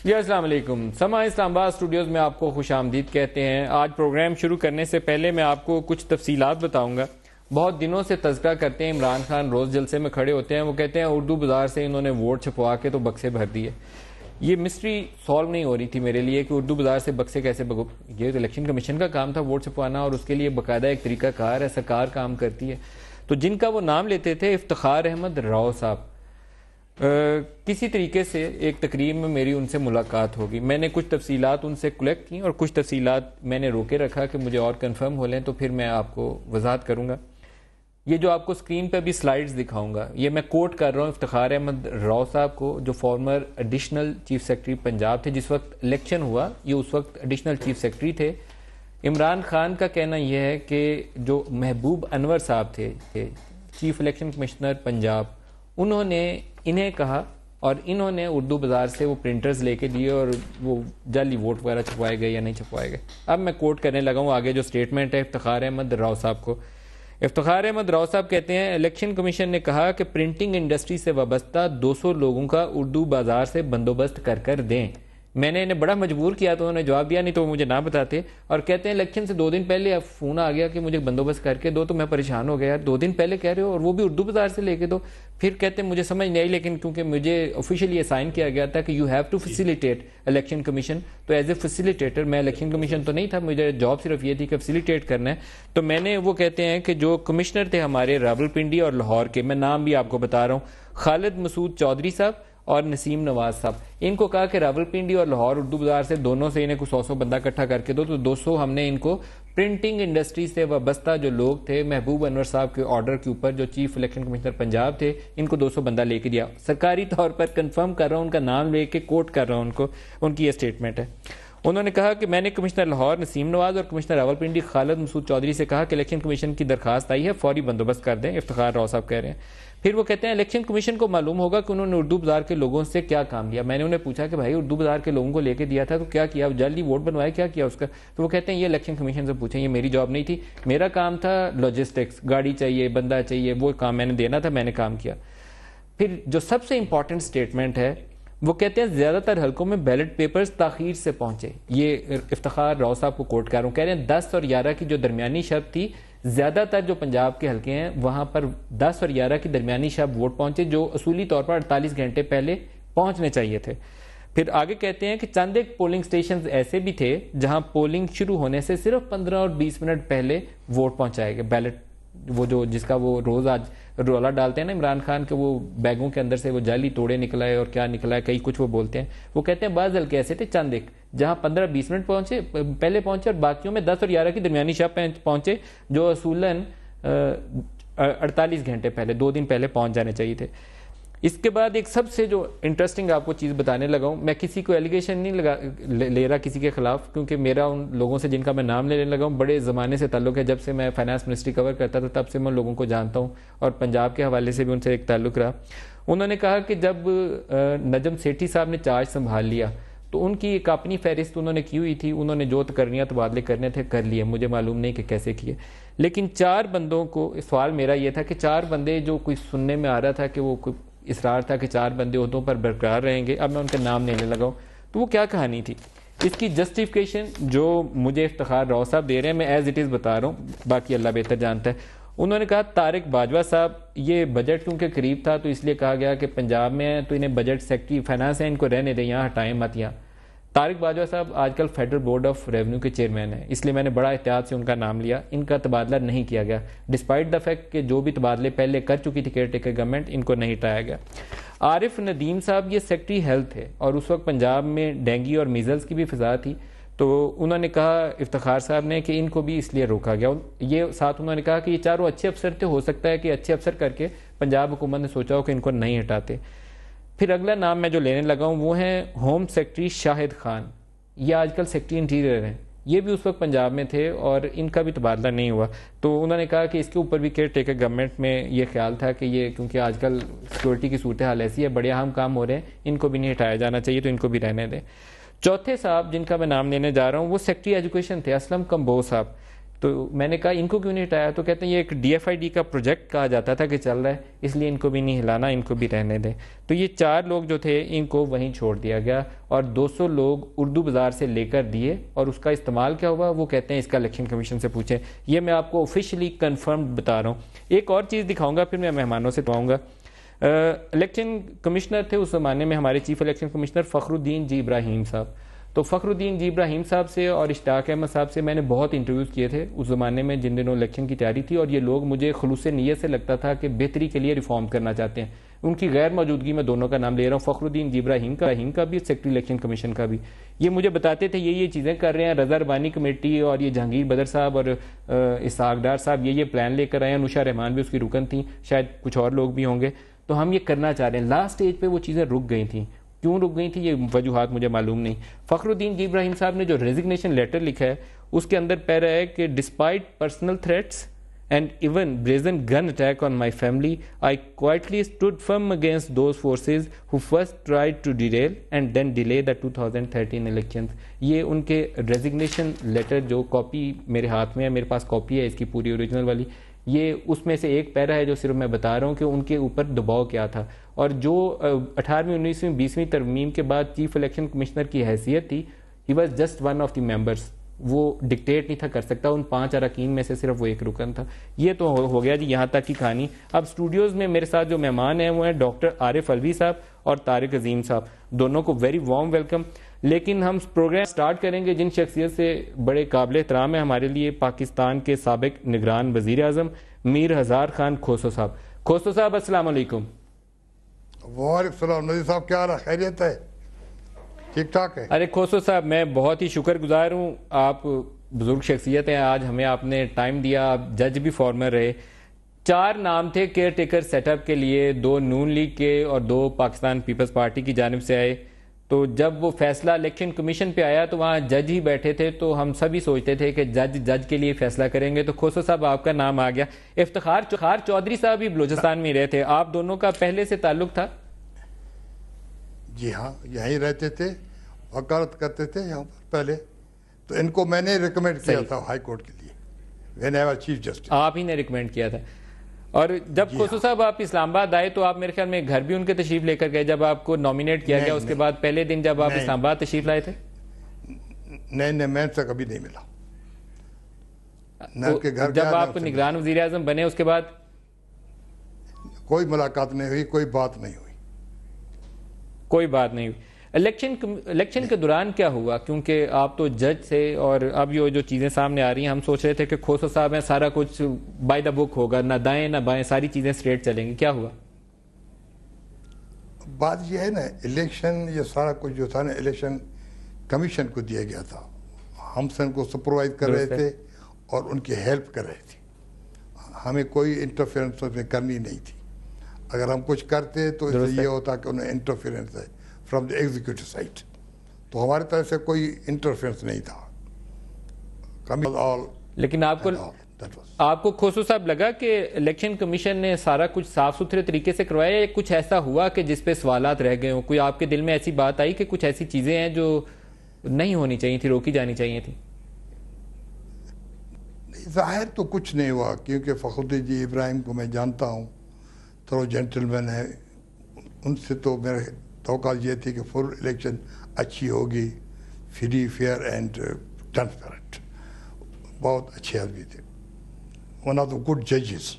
جی السلام علیکم. سما اسلام آباد اسٹوڈیوز میں آپ کو خوش آمدید کہتے ہیں. آج پروگرام شروع کرنے سے پہلے میں آپ کو کچھ تفصیلات بتاؤں گا. بہت دنوں سے تذکرہ کرتے ہیں عمران خان، روز جلسے میں کھڑے ہوتے ہیں، وہ کہتے ہیں اردو بازار سے انہوں نے ووٹ چھپوا کے تو بکسے بھر دیے. یہ مسٹری سالو نہیں ہو رہی تھی میرے لیے کہ اردو بازار سے بکسے کیسے یہ تو الیکشن کمیشن کا کام تھا ووٹ چھپوانا، اور اس کے لیے باقاعدہ ایک طریقہ کار ہے، سرکار کام کرتی ہے. تو جن کا وہ نام لیتے تھے افتخار احمد راؤ صاحب، کسی طریقے سے ایک تقریب میں میری ان سے ملاقات ہوگی. میں نے کچھ تفصیلات ان سے کلیکٹ کی اور کچھ تفصیلات میں نے روکے رکھا کہ مجھے اور کنفرم ہو لیں، تو پھر میں آپ کو وضاحت کروں گا. یہ جو آپ کو اسکرین پہ بھی سلائیڈز دکھاؤں گا، یہ میں کوٹ کر رہا ہوں افتخار احمد راؤ صاحب کو، جو former additional chief secretary Punjab تھے. جس وقت الیکشن ہوا یہ اس وقت ایڈیشنل چیف سیکرٹری تھے. عمران خان کا کہنا یہ ہے کہ جو محبوب انور صاحب تھے چیف الیکشن کمشنر پنجاب، انہوں نے انہیں کہا اور انہوں نے اردو بازار سے وہ پرنٹرز لے کے دیے اور وہ جعلی ووٹ وغیرہ چھپوائے گئے یا نہیں چھپوائے گئے. اب میں کوٹ کرنے لگا ہوں آگے جو سٹیٹمنٹ ہے افتخار احمد راؤ صاحب کو. افتخار احمد راؤ صاحب کہتے ہیں الیکشن کمیشن نے کہا کہ پرنٹنگ انڈسٹری سے وابستہ 200 لوگوں کا اردو بازار سے بندوبست کر دیں. میں نے انہیں بڑا مجبور کیا تو انہوں نے جواب دیا، نہیں تو وہ مجھے نہ بتاتے. اور کہتے ہیں الیکشن سے 2 دن پہلے اب فون آ گیا کہ مجھے بندوبست کر کے دو، تو میں پریشان ہو گیا. 2 دن پہلے کہہ رہے ہو اور وہ بھی اردو بازار سے لے کے دو. پھر کہتے ہیں مجھے سمجھ نہیں آئی، لیکن کیونکہ مجھے آفیشیلی اسائن کیا گیا تھا کہ you have to facilitate election commission, تو ایز اے فیسیلیٹیٹر میں الیکشن کمیشن تو نہیں تھا، مجھے جاب صرف یہ تھی کہ فیسیلیٹیٹ کرنا ہے. تو میں نے وہ کہتے ہیں کہ جو کمشنر تھے ہمارے راولپنڈی اور لاہور کے، میں نام بھی آپ کو بتا رہا ہوں، خالد مسعود چودھری صاحب اور نسیم نواز صاحب، ان کو کہا کہ راولپنڈی اور لاہور اردو بازار سے دونوں سے انہیں کچھ 100 بندہ اکٹھا کر کے دو. تو 200 ہم نے ان کو پرنٹنگ انڈسٹری سے وابستہ جو لوگ تھے محبوب انور صاحب کے آرڈر کے اوپر، جو چیف الیکشن کمشنر پنجاب تھے، ان کو 200 بندہ لے کے دیا. سرکاری طور پر کنفرم کر رہا ہوں، ان کا نام لے کے کوٹ کر رہا ہوں ان کو، ان کی یہ اسٹیٹمنٹ ہے. انہوں نے کہا کہ میں نے کمشنر لاہور نسیم نواز اور کمشنر راولپنڈی خالد مسعود چودھری سے کہا کہ الیکشن کمیشن کی درخواست آئی ہے، فوری بندوبست کر دیں. افتخار راؤ صاحب کہہ رہے ہیں. پھر وہ کہتے ہیں الیکشن کمیشن کو معلوم ہوگا کہ انہوں نے اردو بازار کے لوگوں سے کیا کام لیا. میں نے انہیں پوچھا کہ بھائی اردو بازار کے لوگوں کو لے کے دیا تھا تو کیا کیا، جلدی ووٹ بنوائے، کیا کیا اس کا؟ تو وہ کہتے ہیں یہ الیکشن کمیشن سے پوچھیں، یہ میری جاب نہیں تھی، میرا کام تھا لاجسٹکس، گاڑی چاہیے، بندہ چاہیے، وہ کام میں نے دینا تھا، میں نے کام کیا. پھر جو سب سے امپورٹنٹ سٹیٹمنٹ ہے وہ کہتے ہیں زیادہ تر حلقوں میں بیلٹ پیپرز تاخیر سے پہنچے. یہ افتخار راؤ صاحب کو کوٹ کر رہا ہوں، کہہ رہے ہیں 10 اور 11 کی جو درمیانی شب تھی، زیادہ تر جو پنجاب کے حلقے ہیں وہاں پر 10 اور 11 کی درمیانی شب ووٹ پہنچے، جو اصولی طور پر 48 گھنٹے پہلے پہنچنے چاہیے تھے. پھر آگے کہتے ہیں کہ چند ایک پولنگ سٹیشنز ایسے بھی تھے جہاں پولنگ شروع ہونے سے صرف 15 اور 20 منٹ پہلے ووٹ پہنچائے گئے. بیلٹ وہ جو جس کا وہ روز آج رولا ڈالتے ہیں نا عمران خان کے، وہ بیگوں کے اندر سے وہ جعلی توڑے نکلا ہے اور کیا نکلا ہے، کئی کچھ وہ بولتے ہیں. وہ کہتے ہیں بعض حلقے ایسے تھے چند ایک جہاں 15-20 منٹ پہلے پہنچے اور باقیوں میں 10 اور 11 کی درمیانی شب پہنچے، جو اصولاً 48 گھنٹے پہلے، 2 دن پہلے پہنچ جانے چاہیے تھے. اس کے بعد ایک سب سے جو انٹرسٹنگ آپ کو چیز بتانے لگا ہوں، میں کسی کو ایلیگیشن نہیں لے رہا کسی کے خلاف، کیونکہ میرا ان لوگوں سے جن کا میں نام لینے لگا ہوں بڑے زمانے سے تعلق ہے. جب سے میں فائنانس منسٹری کور کرتا تھا تب سے میں لوگوں کو جانتا ہوں، اور پنجاب کے حوالے سے بھی ان سے ایک تعلق رہا. انہوں نے کہا کہ جب نجم سیٹھی صاحب نے چارج سنبھال لیا تو ان کی ایک اپنی فہرست انہوں نے کی ہوئی تھی، انہوں نے جو تقرریاں تبادلے کرنے تھے کر لیے، مجھے معلوم نہیں کہ کیسے کیے. لیکن 4 بندوں کو، سوال میرا یہ تھا کہ 4 بندے جو کوئی سننے میں آ رہا تھا کہ وہ کوئی اصرار تھا کہ 4 بندے عہدوں پر برقرار رہیں گے، اب میں ان کا نام لینے لگا ہوں، تو وہ کیا کہانی تھی؟ اس کی جسٹیفیکیشن جو مجھے افتخار راؤ صاحب دے رہے ہیں، میں ایز اٹ از بتا رہا ہوں، باقی اللہ بہتر جانتا ہے. انہوں نے کہا طارق باجوہ صاحب، یہ بجٹ کیونکہ قریب تھا تو اس لیے کہا گیا کہ پنجاب میں ہیں تو انہیں بجٹ سیکٹری فائنانس ہے، ان کو رہنے دیں، یہاں ہٹائیں مت. یہاں طارق باجوہ صاحب آج کل فیڈرل بورڈ آف ریونیو کے چیئرمین ہیں، اس لیے میں نے بڑا احتیاط سے ان کا نام لیا. ان کا تبادلہ نہیں کیا گیا، ڈسپائٹ دا فیکٹ کہ جو بھی تبادلے پہلے کر چکی تھی کیئر ٹیکر گورنمنٹ، ان کو نہیں ہٹایا گیا. عارف ندیم صاحب یہ سیکٹری ہیلتھ ہے اور اس وقت پنجاب میں ڈینگی اور میزلز کی بھی فضا تھی، تو انہوں نے کہا افتخار صاحب نے کہ ان کو بھی اس لیے روکا گیا. یہ ساتھ انہوں نے کہا کہ یہ چاروں اچھے افسر تھے، ہو سکتا ہے کہ اچھے افسر کر کے پنجاب حکومت نے سوچا ہو کہ ان کو نہیں ہٹاتے. پھر اگلا نام میں جو لینے لگا ہوں وہ ہیں ہوم سیکرٹری شاہد خان، یہ آج کل سیکرٹری انٹیریئر ہیں، یہ بھی اس وقت پنجاب میں تھے اور ان کا بھی تبادلہ نہیں ہوا. تو انہوں نے کہا کہ اس کے اوپر بھی کیئر ٹیکر گورنمنٹ میں یہ خیال تھا کہ یہ کیونکہ آج کل سیکورٹی کی صورتحال ایسی ہے، بڑے اہم کام ہو رہے ہیں، ان کو بھی نہیں ہٹایا جانا چاہیے، تو ان کو بھی رہنے دیں. چوتھے صاحب جن کا میں نام لینے جا رہا ہوں وہ سیکرٹری ایجوکیشن تھے، اسلم کمبوز صاحب. تو میں نے کہا ان کو کیوں نہیں ہٹایا؟ تو کہتے ہیں یہ ایک DFID کا پروجیکٹ کہا جاتا تھا کہ چل رہا ہے، اس لیے ان کو بھی نہیں ہلانا، ان کو بھی رہنے دیں. تو یہ 4 لوگ جو تھے ان کو وہیں چھوڑ دیا گیا اور 200 لوگ اردو بازار سے لے کر دیے. اور اس کا استعمال کیا ہوا وہ کہتے ہیں اس کا الیکشن کمیشن سے پوچھیں. یہ میں آپ کو آفیشلی کنفرمڈ بتا رہا ہوں. ایک اور چیز دکھاؤں گا پھر میں مہمانوں سے پاؤں گا. الیکشن کمشنر تھے اس زمانے میں ہمارے چیف الیکشن کمشنر فخر الدین جی ابراہیم صاحب. تو فخر الدین جی ابراہیم صاحب سے اور اشتاق احمد صاحب سے میں نے بہت انٹرویوز کیے تھے اس زمانے میں جن دنوں الیکشن کی تیاری تھی، اور یہ لوگ مجھے خلوص نیت سے لگتا تھا کہ بہتری کے لیے ریفارم کرنا چاہتے ہیں. ان کی غیر موجودگی میں دونوں کا نام لے رہا ہوں، فخر الدین جی ابراہیم کا بھی، سیکرٹری الیکشن کمیشن کا بھی. یہ مجھے بتاتے تھے یہ چیزیں کر رہے ہیں، رضا ربانی کمیٹی اور یہ جہانگیر بدر صاحب اور اسحاق ڈار صاحب یہ پلان لے کر آئے ہیں. نوشا رحمان بھی اس کی رکن تھیں، شاید کچھ اور لوگ بھی ہوں گے. تو ہم یہ کرنا چاہ رہے ہیں. لاسٹ سٹیج پہ وہ چیزیں رک گئی تھیں. کیوں رک گئی تھی یہ وجوہات مجھے معلوم نہیں. فخر الدین جی ابراہیم صاحب نے جو ریزگنیشن لیٹر لکھا ہے اس کے اندر پیرا ہے کہ despite personal threats and even brazen gun attack on my family, I quietly stood firm against those forces who first tried to derail and then delay the 2013 elections. یہ ان کے ریزگنیشن لیٹر جو copy میرے ہاتھ میں ہے، میرے پاس copy ہے اس کی پوری اوریجنل والی، یہ اس میں سے ایک پیرا ہے جو صرف میں بتا رہا ہوں کہ ان کے اوپر دباؤ کیا تھا. اور جو 18ویں 19ویں 20ویں ترمیم کے بعد چیف الیکشن کمشنر کی حیثیت تھی، he was just one of the members. وہ ڈکٹیٹ نہیں تھا کر سکتا، ان 5 اراکین میں سے صرف وہ ایک رکن تھا. یہ تو ہو گیا جی یہاں تک کی کہانی. اب اسٹوڈیوز میں میرے ساتھ جو مہمان ہیں وہ ہیں ڈاکٹر عارف الوی صاحب اور طارق عظیم صاحب. دونوں کو ویری وارم ویلکم. لیکن ہم پروگرام سٹارٹ کریں گے جن شخصیت سے بڑے قابل احترام ہیں ہمارے لیے، پاکستان کے سابق نگران وزیر اعظم میر ہزار خان کھوسو صاحب. کھوسو صاحب السلام علیکم. وعلیکم السلام. نذیر صاحب کیا حال ہے؟ خیریت ہے؟ ٹھیک ٹھاک ہے. ارے کھوسو صاحب میں بہت ہی شکر گزار ہوں، آپ بزرگ شخصیت ہیں، آج ہمیں آپ نے ٹائم دیا، آپ جج بھی فارمر رہے. 4 نام تھے کیئر ٹیکر سیٹ اپ کے لیے، 2 نون لیگ کے اور 2 پاکستان پیپلز پارٹی کی جانب سے آئے. تو جب وہ فیصلہ الیکشن کمیشن پہ آیا تو وہاں جج ہی بیٹھے تھے، تو ہم سبھی سوچتے تھے کہ جج کے لیے فیصلہ کریں گے. تو کھوسو صاحب آپ کا نام آ گیا. افتخار چودھری صاحب بھی بلوچستان میں رہے تھے، آپ دونوں کا پہلے سے تعلق تھا؟ جی ہاں، یہیں رہتے تھے، وکالت کرتے تھے یہاں پر پہلے. تو ان کو میں نے ریکمینڈ کیا تھا ہائی کورٹ کے لیے، when I was chief justice. آپ ہی نے ریکمینڈ کیا تھا. اور جب کھوسو صاحب آپ اسلام آباد آئے تو آپ میرے خیال میں گھر بھی ان کے تشریف لے کر گئے جب آپ کو نامینیٹ کیا گیا. اس کے بعد پہلے دن جب آپ اسلام آباد تشریف لائے تھے؟ نہیں، میں ان سے کبھی نہیں ملا. جب آپ نگران وزیر اعظم بنے اس کے بعد کوئی ملاقات نہیں ہوئی، کوئی بات نہیں ہوئی. کوئی بات نہیں ہوئی. الیکشن کے دوران کیا ہوا؟ کیونکہ آپ تو جج تھے اور اب یہ جو چیزیں سامنے آ رہی ہیں، ہم سوچ رہے تھے کہ کھوسو صاحب ہیں سارا کچھ بائی دا بک ہوگا، نہ دائیں نہ بائیں، ساری چیزیں سٹریٹ چلیں گی. کیا ہوا؟ بات یہ ہے نا، الیکشن یہ سارا کچھ جو تھا نا الیکشن کمیشن کو دیا گیا تھا. ہم سن کو سپروائز کر رہے تھے اور ان کی ہیلپ کر رہے تھے. ہمیں کوئی انٹرفیئرنس میں کرنی نہیں تھی. اگر ہم کچھ کرتے تو اس سے یہ ہوتا کہ انہیں انٹرفیئرنس ہے فرام دی ایگزیکٹو سائٹ. تو ہماری طرف سے کوئی انٹرفیئرنس نہیں تھا. لیکن آپ کو کھوسو صاحب لگا کہ الیکشن کمیشن نے سارا کچھ صاف ستھرے طریقے سے کروایا، یا کچھ ایسا ہوا کہ جس پہ سوالات رہ گئے ہوں؟ کوئی آپ کے دل میں ایسی بات آئی کہ کچھ ایسی چیزیں ہیں جو نہیں ہونی چاہیے تھی، روکی جانی چاہیے تھی؟ ظاہر تو کچھ نہیں ہوا، کیونکہ فخر الدین جی ابراہیم کو میں جانتا ہوں، تو جینٹل مین ہے. ان سے تو میرے توقع یہ تھی کہ فل الیکشن اچھی ہوگی، فری فیئر اینڈ ٹرانسپیرنٹ. بہت اچھے آدمی تھے، ون آف دا گڈ ججز.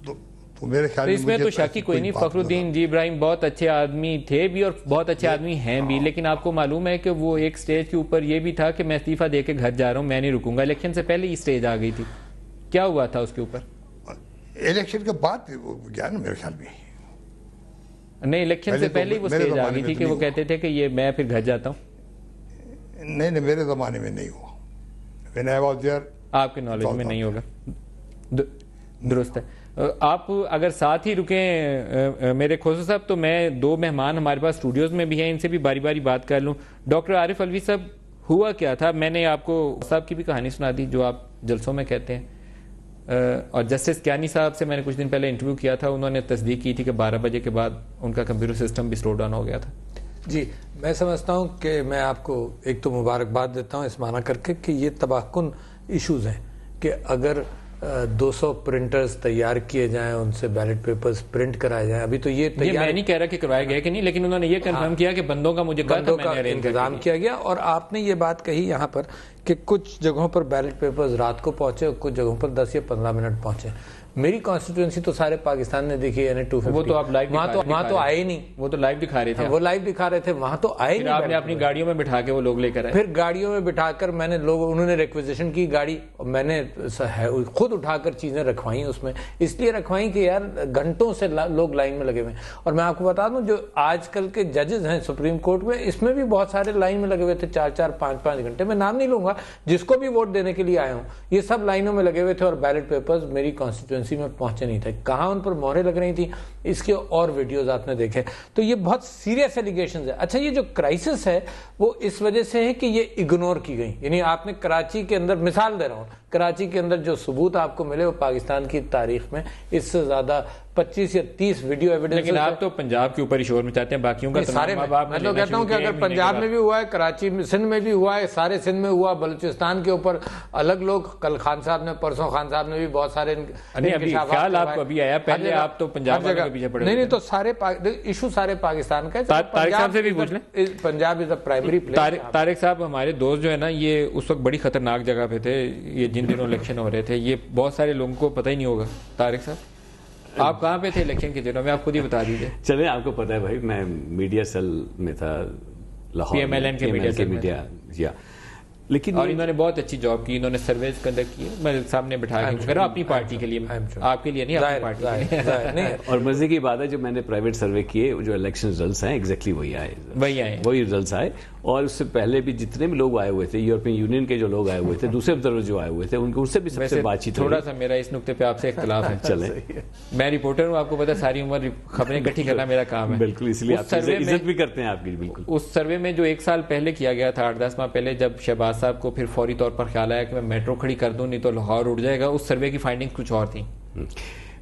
تو میرے خیال اس میں تو شک ہی کوئی نہیں، فخر الدین جی ابراہیم بہت اچھے آدمی تھے بھی اور بہت اچھے آدمی ہیں بھی. لیکن آپ کو معلوم ہے کہ وہ ایک سٹیج کے اوپر یہ بھی تھا کہ میں استعفیٰ دے کے گھر جا رہا ہوں، میں نہیں رکوں گا. الیکشن سے پہلے ہی سٹیج آ گئی تھی. کیا ہوا تھا اس کے اوپر؟ الیکشن کے بعد گیا نا میرے خیال میں. نہیں، الیکشن سے پہلے ہی وہ سٹیج آ گئی تھی کہ وہ کہتے تھے کہ یہ میں پھر گھر جاتا ہوں. نہیں، میرے زمانے میں نہیں ہوا. when I was there. آپ کے نالج میں نہیں ہوگا. درست ہے. آپ اگر ساتھ ہی رکیں میرے کھوسو صاحب، تو میں 2 مہمان ہمارے پاس اسٹوڈیوز میں بھی ہیں، ان سے بھی باری باری بات کر لوں. ڈاکٹر عارف الوی صاحب، ہوا کیا تھا؟ میں نے آپ کو صاحب کی بھی کہانی سنا دی جو آپ جلسوں میں کہتے ہیں، اور جسٹس کیانی صاحب سے میں نے کچھ دن پہلے انٹرویو کیا تھا، انہوں نے تصدیق کی تھی کہ 12 بجے کے بعد ان کا کمپیوٹر سسٹم بھی سلو ڈاؤن ہو گیا تھا. جی میں سمجھتا ہوں کہ میں آپ کو ایک تو مبارکباد دیتا ہوں اس معنی کر کے کہ یہ تباہ کن ایشوز ہیں کہ اگر 200 پرنٹرز تیار کیے جائیں، ان سے بیلٹ پیپرز پرنٹ کرائے جائیں. ابھی تو یہ میں نہیں کہہ رہا کہ کروائے گئے کہ نہیں، لیکن انہوں نے یہ کنفرم کیا کہ بندوں کا بندوں کا انتظام کیا گیا. اور آپ نے یہ بات کہی یہاں پر کہ کچھ جگہوں پر بیلٹ پیپرز رات کو پہنچے اور کچھ جگہوں پر 10 یا 15 منٹ پہنچے. میری کانسٹیٹوئنسی تو سارے پاکستان نے دیکھی ہے، وہ تو آپ لائیو وہاں تو آئے ہی نہیں. وہ تو لائیو دکھا رہے تھے، وہ لائیو دکھا رہے تھے، وہاں تو آئے نہیں. آپ نے اپنی گاڑیوں میں بٹھا کے وہ لوگ لے کر آئے. پھر گاڑیوں میں بٹھا کر میں نے انہوں نے ریکویزیشن کی گاڑی، میں نے خود اٹھا کر چیزیں رکھوائیں اس میں، اس لیے رکھوائیں کہ یار گھنٹوں سے لوگ لائن میں لگے ہوئے ہیں. اور میں آپ کو بتا دوں جو آج کل کے ججز ہیں سپریم کورٹ میں، اس میں بھی بہت سارے لائن میں لگے ہوئے تھے 4-4 5-5 گھنٹے. میں نام نہیں لوں گا، جس کو بھی ووٹ دینے کے لیے آئے ہوں یہ سب لائنوں میں لگے ہوئے تھے اور بیلٹ پیپرز میری کانسٹیٹوئنسی میں پہنچے نہیں تھے. کہاں ان پر مہریں لگ رہی تھیں، اس کے اور ویڈیوز آپ نے دیکھے. تو یہ بہت سیریس ایلیگیشنز ہے. اچھا یہ جو کرائسس ہے وہ اس وجہ سے ہے کہ یہ اگنور کی گئی. یعنی آپ نے کراچی کے اندر، مثال دے رہا ہوں، کراچی کے اندر جو ثبوت آپ کو ملے وہ پاکستان کی تاریخ میں اس سے زیادہ 25 یا 30 ویڈیو ایویڈنس. لیکن آپ تو پنجاب کے اوپر ہی شور مچاتے ہیں، باقیوں کا سارے میں تو کہتا ہوں کہ اگر پنجاب میں بھی ہوا ہے، کراچی میں، سندھ میں بھی ہوا ہے، سارے سندھ میں ہوا، بلوچستان کے اوپر الگ لوگ، کل خان صاحب نے، پرسوں خان صاحب نے بھی بہت سارے خیال آپ کو ابھی آیا، پہلے آپ تو پنجاب والوں کے پیچھے پڑے. نہیں تو سارے ایشو سارے پاکستان کا ہے. طارق صاحب سے بھی پوچھ لیں. پنجاب از اے پرائمری پلیس. طارق صاحب ہمارے دوست جو ہے نا، یہ اس وقت بڑی خطرناک جگہ پہ تھے، یہ جن دنوں الیکشن ہو رہے تھے، یہ بہت سارے لوگوں کو پتہ ہی نہیں ہوگا. طارق صاحب آپ کہاں پہ تھے الیکشن کے دنوں میں؟ آپ خود ہی بتا دیجیے. چلیں آپ کو پتہ ہے بھائی، میں میڈیا سیل میں تھا لاہور، PMLN کے میڈیا. لیکن اور انہوں نے بہت اچھی جاب کی، انہوں نے سرویز کنڈکٹ کی. میں سامنے بٹھا کے کر رہا ہوں اپنی پارٹی کے لیے، آپ کے لیے نہیں، اپنی پارٹی کے لیے. اور مزے کی بات ہے جب میں نے پرائیویٹ سروے کیے، جو الیکشن ریزلٹس ہیں ایگزیکٹلی وہی ریزلٹس آئے. اور اس سے پہلے بھی جتنے بھی لوگ آئے ہوئے تھے، یورپین یونین کے جو لوگ آئے ہوئے تھے، دوسرے ابزرور جو آئے ہوئے تھے، ان سے بھی سب سے بات چیت. تھوڑا سا میرا اس نقطے پہ آپ سے اختلاف ہے. چلیں، میں رپورٹر ہوں، آپ کو پتا ساری عمر خبریں اکٹھی کرنا میرا کام ہے. بالکل، اس لیے آپ عزت بھی کرتے ہیں آپ کی. بالکل. اس سروے میں جو 1 سال پہلے کیا گیا تھا، 8-10 ماہ پہلے، جب شہباز صاحب کو پھر فوری طور پر خیال آیا کہ میں میٹرو کھڑی کر دوں نہیں تو لاہور اڑ جائے گا، اس سروے کی فائنڈنگز کچھ اور تھیں.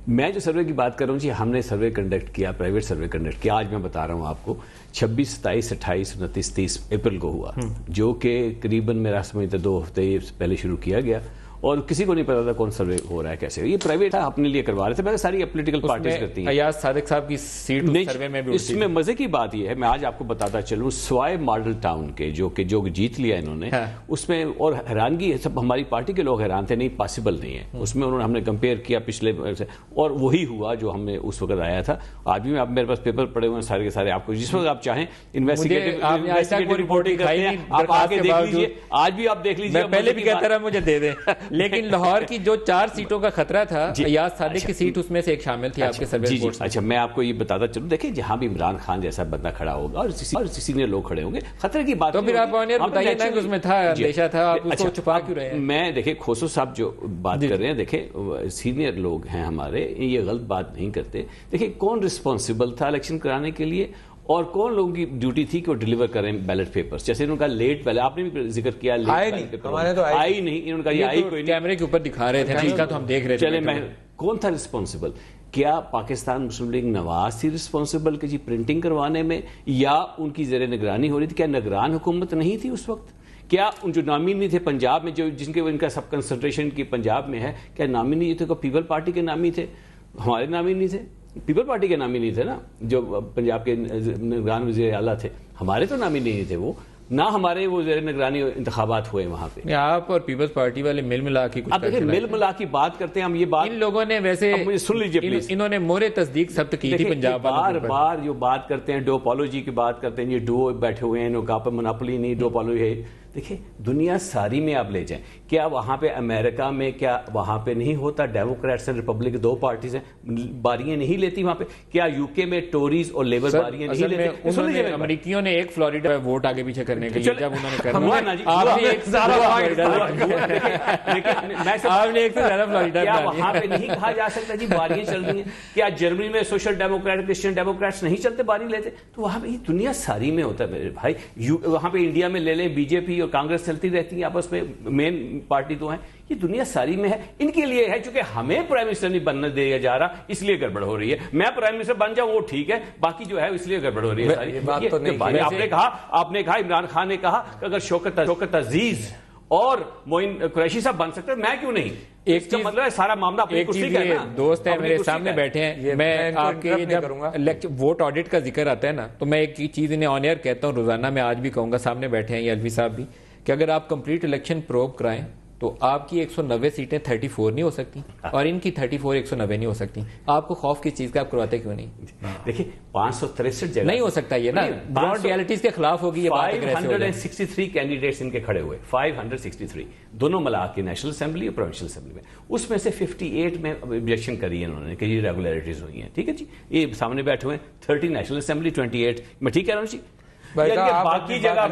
میں جو سروے کی بات کر رہا ہوں جی، ہم نے سروے کنڈکٹ کیا، پرائیویٹ سروے کنڈکٹ کیا. آج میں بتا رہا ہوں آپ کو 26 27 28 29 30 اپریل کو ہوا، جو کہ قریباً میرا سمجھتے 2 ہفتے پہلے شروع کیا گیا. اور کسی کو نہیں پتا تھا کون سروے ہو رہا ہے، کیسے. یہ پرائیویٹ اپنے لیے کروا رہے تھے، میں ساری پولیٹیکل پارٹیز کرتی ہیں. ایاز صادق صاحب کی سیٹ سروے میں بھی. اس میں مزے کی بات یہ ہے، میں آج آپ کو بتاتا چلوں، سوائے ماڈل ٹاؤن کے جو جیت لیا انہوں نے، اس میں اور حیرانگی ہے، سب ہماری پارٹی کے لوگ حیران تھے، نہیں پاسبل نہیں ہے. اس میں انہوں نے، ہم نے کمپیئر کیا پچھلے سے، اور وہی ہوا جو ہم نے اس وقت آیا تھا. آج بھی آپ میرے پاس پیپر پڑے ہوئے ہیں سارے کے سارے، آپ کو جس وقت آپ چاہیں انویسٹیگیٹو رپورٹنگ کرتے ہیں، آپ آ کے دیکھ لیجیے. آج بھی آپ دیکھ لیجیے. میں پہلے بھی کہتا رہا مجھے دے دیں، لیکن لاہور کی جو 4 سیٹوں کا خطرہ تھا، ایاز صادق کی سیٹ اس میں سے ایک شامل تھی آپ کے سروے رپورٹ. اچھا میں آپ کو یہ بتاتا چلوں، دیکھیں جہاں بھی عمران خان جیسا بندہ کھڑا ہوگا اور سینئر لوگ کھڑے ہوں گے، خطرے کی بات. تو پھر آپ بتائیے نا کہ اس میں تھا اندیشہ تھا، آپ اس کو چھپا کیوں رہے ہیں؟ میں دیکھیں کھوسو صاحب جو بات کر رہے ہیں، دیکھیں سینئر لوگ ہیں ہمارے، یہ غلط بات نہیں کرتے. دیکھیں کون رسپانسبل تھا الیکشن کرانے کے لیے اور کون لوگوں کی ڈیوٹی تھی کہ وہ ڈیلیور کریں بیلٹ پیپرز. جیسے انہوں نے کہا لیٹ بیلٹ، آپ نے بھی ذکر کیا، آئی نہیں، انہوں نے کہا یہ آئی کوئی نہیں، کیمرے کے اوپر دکھا رہے تھے، اس کا تو ہم دیکھ رہے تھے. چلے میں کون تھا رسپانسبل؟ کیا پاکستان مسلم لیگ نواز تھی رسپانسبل کہ جی پرنٹنگ کروانے میں، یا ان کی زیر نگرانی ہو رہی تھی؟ کیا نگران حکومت نہیں تھی اس وقت؟ کیا ان جو نامینی تھے پنجاب میں، جو جن کے ان کا سب کنسنٹریشن کی پنجاب میں ہے، کیا نامینی یہ تھے کہ پیپل پارٹی کے نامی تھے؟ ہمارے نامی نہیں تھے، پیپل پارٹی کے نامی نہیں تھے نا، جو پنجاب کے نگران وزیر اعلیٰ تھے، ہمارے تو نامی نہیں تھے وہ، نہ ہمارے وہ زیر نگرانی انتخابات ہوئے وہاں پہ. آپ اور پیپلز پارٹی والے مل ملا کی آپ دیکھیں مل ملا کی بات کرتے ہیں ہم. یہ بات ان لوگوں نے ویسے سن لیجیے پلیز، انہوں نے مورے تصدیق ثبت کی تھی پنجاب بار بار جو بات کرتے ہیں ڈوپالوجی کی بات کرتے ہیں، یہ ڈو بیٹھے ہوئے ہیں، انہوں کا مناپلی نہیں ڈوپالوجی ہے. دیکھیں دنیا ساری میں آپ لے جائیں، کیا وہاں پہ امریکہ میں، کیا وہاں پہ نہیں ہوتا ڈیموکریٹس اور ریپبلک 2 پارٹیز ہیں، باریاں نہیں لیتی وہاں پہ؟ کیا یو کے میں ٹوریز اور لیبر باریاں نہیں لیتے؟ امریکیوں نے ایک فلوریڈا ووٹ آگے پیچھے کرنے کے لیے جب انہوں نے کیا وہاں پہ نہیں کہا جا سکتا جی باریاں چل رہی ہیں؟ کیا جرمنی میں سوشل ڈیموکریٹ کرسچن ڈیموکریٹس نہیں چلتے، باری لیتے؟ تو وہاں پہ دنیا ساری میں ہوتا ہے میرے بھائی. وہاں پہ انڈیا میں لے لیں بی جے پی اور کانگریس چلتی رہتی ہیں آپس میں, مین پارٹی تو ہیں. یہ دنیا ساری میں ہے, ان کے لیے ہے چونکہ ہمیں پرائم منسٹر نہیں بننے دیا جا رہا اس لیے گڑبڑ ہو رہی ہے. میں پرائم منسٹر بن جاؤں وہ ٹھیک ہے, باقی جو ہے اس لیے گڑبڑ ہو رہی ہے ساری. آپ نے کہا عمران خان نے کہا کہ اگر شوکت عزیز اور معین قریشی صاحب بن سکتے میں کیوں نہیں. ایک کا مطلب ہے سارا معاملہ اپنی کرسی کا ہے نا. دوست ہے میرے سامنے بیٹھے ہیں, میں آپ کے جب ووٹ آڈٹ کا ذکر آتا ہے نا تو میں ایک چیز انہیں آن ایئر کہتا ہوں روزانہ, میں آج بھی کہوں گا, سامنے بیٹھے ہیں یہ الوی صاحب بھی, کہ اگر آپ کمپلیٹ الیکشن پروب کرائیں تو آپ کی 190 سیٹیں 34 نہیں ہو سکتی اور ان کی 34 190 نہیں ہو سکتی. آپ کو خوف کس چیز کا, آپ کرواتے کیوں نہیں؟ دیکھیں 563 جگہ نہیں ہو سکتا یہ نا, گراؤنڈ ریالٹیز کے خلاف ہوگی. 563 کینڈیڈیٹس ان کے کھڑے ہوئے, 563 دونوں ملا کے نیشنل اسمبلی اور پروونشل اسمبلی میں. اس میں سے 58 میں آبجیکشن کری ہے انہوں نے کہ یہ ریگولیرٹیز ہوئی ہیں. ٹھیک ہے جی, یہ سامنے بیٹھے ہوئے 30 نیشنل اسمبلی 28, میں ٹھیک کہہ رہا ہوں جی. باقی جگہ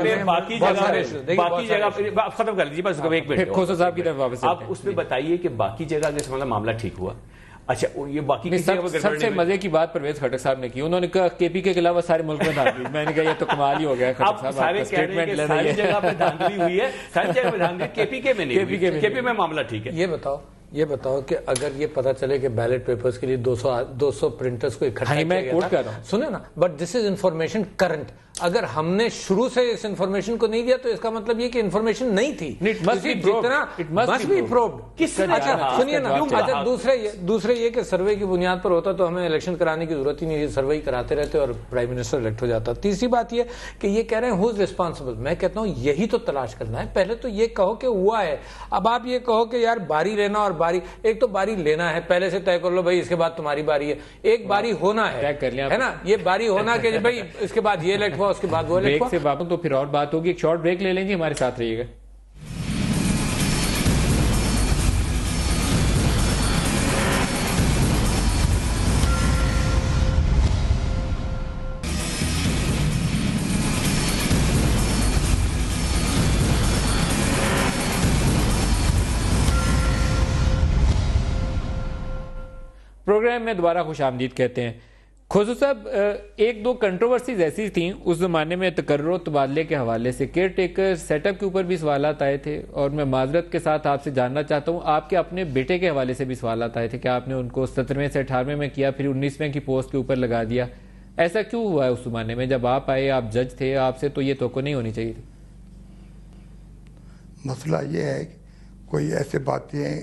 ختم کر لیجیے بس ایک منٹ. کھوسو صاحب کی طرف واپس آپ اس میں بتائیے کہ باقی جگہ کے معاملہ ٹھیک ہوا. اچھا یہ باقی سب سے مزے کی بات پرویز خٹک صاحب نے کی, انہوں نے کہا کے پی کے علاوہ سارے ملک میں دھاندلی. میں نے کہا یہ تو کمال ہی ہو گیا خٹک صاحب, سارے ساری جگہ پہ دھاندلی ہوئی ہے, ساری جگہ پہ دھاندلی, کے پی کے میں نہیں, کے پی میں معاملہ ٹھیک ہے. یہ بتاؤ کہ اگر یہ پتا چلے کہ بیلٹ پیپرز کے لیے 200 پرنٹرز کو اکٹھا کیا گیا تھا, سنیں نا, but this is information current. اگر ہم نے شروع سے اس انفارمیشن کو نہیں دیا تو اس کا مطلب یہ کہ انفارمیشن نہیں تھی. سنیے نا, دوسرے یہ کہ سروے کی بنیاد پر ہوتا تو ہمیں الیکشن کرانے کی ضرورت ہی نہیں تھی, سروے کراتے رہتے اور پرائم منسٹر الیکٹ ہو جاتا. تیسری بات یہ کہ یہ کہہ رہے ہیں ہوز ریسپانسبل. میں کہتا ہوں یہی تو تلاش کرنا ہے. پہلے تو یہ کہو کہ ہوا ہے, اب آپ یہ کہو کہ یار باری لینا اور باری, ایک تو باری لینا ہے پہلے سے طے کر لو بھائی اس کے بعد تمہاری باری ہے, ایک باری ہونا ہے نا, یہ باری ہونا کہ بھائی اس کے بعد یہ الیکٹ ہوا اس کے بعد وہ بریک سے باتوں تو پھر اور بات ہوگی. ایک شارٹ بریک لے لیں گے, ہمارے ساتھ رہیے گا. پروگرام میں دوبارہ خوش آمدید کہتے ہیں. کھوسو صاحب, ایک دو کنٹروورسیز ایسی تھیں اس زمانے میں تقرر و تبادلے کے حوالے سے, کیئر ٹیکر سیٹ اپ کے اوپر بھی سوالات آئے تھے, اور میں معذرت کے ساتھ آپ سے جاننا چاہتا ہوں آپ کے اپنے بیٹے کے حوالے سے بھی سوالات آئے تھے کہ آپ نے ان کو 17ویں سے 18ویں میں کیا, پھر 19ویں کی پوسٹ کے اوپر لگا دیا. ایسا کیوں ہوا ہے اس زمانے میں جب آپ آئے, آپ جج تھے, آپ سے تو یہ توقع نہیں ہونی چاہیے تھی؟ مسئلہ یہ ہے کہ کوئی ایسے باتیں